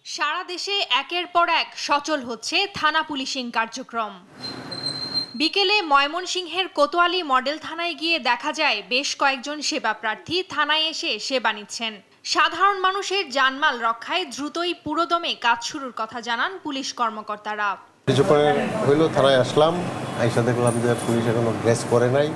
সারা দেশে একের পর এক সচল হচ্ছে থানা পুলিশিং কার্যক্রম। বিকেলে ময়মনসিংহের কোতোয়ালি মডেল থানায় গিয়ে দেখা যায় বেশ কয়েকজন সেবা প্রার্থী থানায় এসে সেবা নিচ্ছেন। সাধারণ মানুষের জানমাল রক্ষায় দ্রুতই পুরোদমে কাজ শুরুর কথা জানান পুলিশ কর্মকর্তারা। কিছুক্ষণ হইলো থানায় আসলাম, আইসা দেখলাম যে পুলিশ এখনো গ্রেস করে নাই।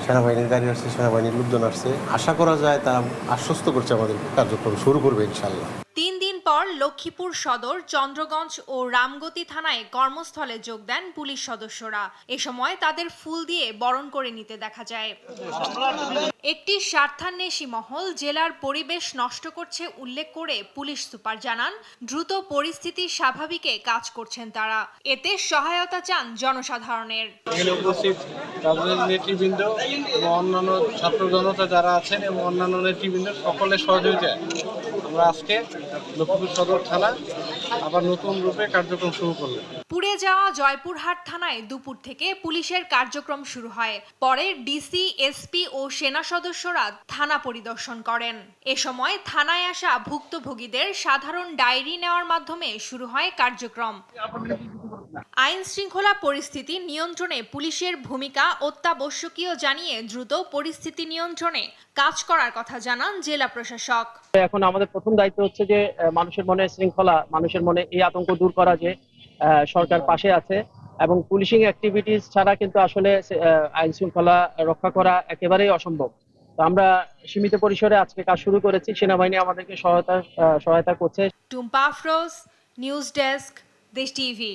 সেনাবাহিনীর গাড়ি আসছে, সেনাবাহিনীর লোকজন আসছে। আশা করা যায় তারা আশ্বস্ত করছে আমাদের কার্যক্রম শুরু করবে ইনশাল্লাহ। 3 দিন পর লক্ষ্মীপুর সদর, চন্দ্রগঞ্জ ও রামগতি থানায় কর্মস্থলে যোগ দেন পুলিশ সদস্যরা। এ সময় তাদের ফুল দিয়ে বরণ করে নিতে দেখা যায়। একটি স্বার্থান্বেষী মহল জেলার পরিবেশ নষ্ট করছে উল্লেখ করে পুলিশ সুপার জানান, দ্রুত পরিস্থিতি স্বাভাবিকে কাজ করছেন তারা। এতে সহায়তা চান জনসাধারণের। এখানে উপস্থিত রাজনৈতিক নেতৃবৃন্দ এবং অন্যান্য ছাত্র জনতা যারা আছেন এবং অন্যান্য নেতৃবৃন্দ সকলের সহযোগিতায় আমরা আজকে লক্ষ্মীপুর সদর থানা আবার নতুন রূপে কার্যক্রম শুরু করলাম। পুড়ে যাওয়া জয়পুরহাট থানায় দুপুর থেকে পুলিশের কার্যক্রম শুরু হয়। পরে ডিসি, এসপি ও সেনা সদস্যরা থানা পরিদর্শন করেন। এ সময় থানায় আসা ভুক্তভোগীদের সাধারণ ডায়েরি নেওয়ার মাধ্যমে শুরু হয় কার্যক্রম। আইন শৃঙ্খলা পরিস্থিতি নিয়ন্ত্রণে পুলিশের ভূমিকা অত্যাবশ্যকীয় জানিয়ে দ্রুত পরিস্থিতি নিয়ন্ত্রণে কাজ করার কথা জানান জেলা প্রশাসক। এখন আমাদের প্রথম দায়িত্ব হচ্ছে যে মানুষের মনে শৃঙ্খলা, মানুষের মনে এই আতঙ্ক দূর করা, যে সরকার পাশে আছে এবং পুলিশিং অ্যাক্টিভিটিস ছাড়া কিন্তু আসলে আইন শৃঙ্খলা রক্ষা করা একেবারেই অসম্ভব। তো আমরা সীমিত পরিসরে আজকে কাজ শুরু করেছি, সেনাবাহিনী আমাদেরকে সহায়তা করছে। টুম্পা আফরোজ, নিউজ ডেস্ক, দেশ টিভি।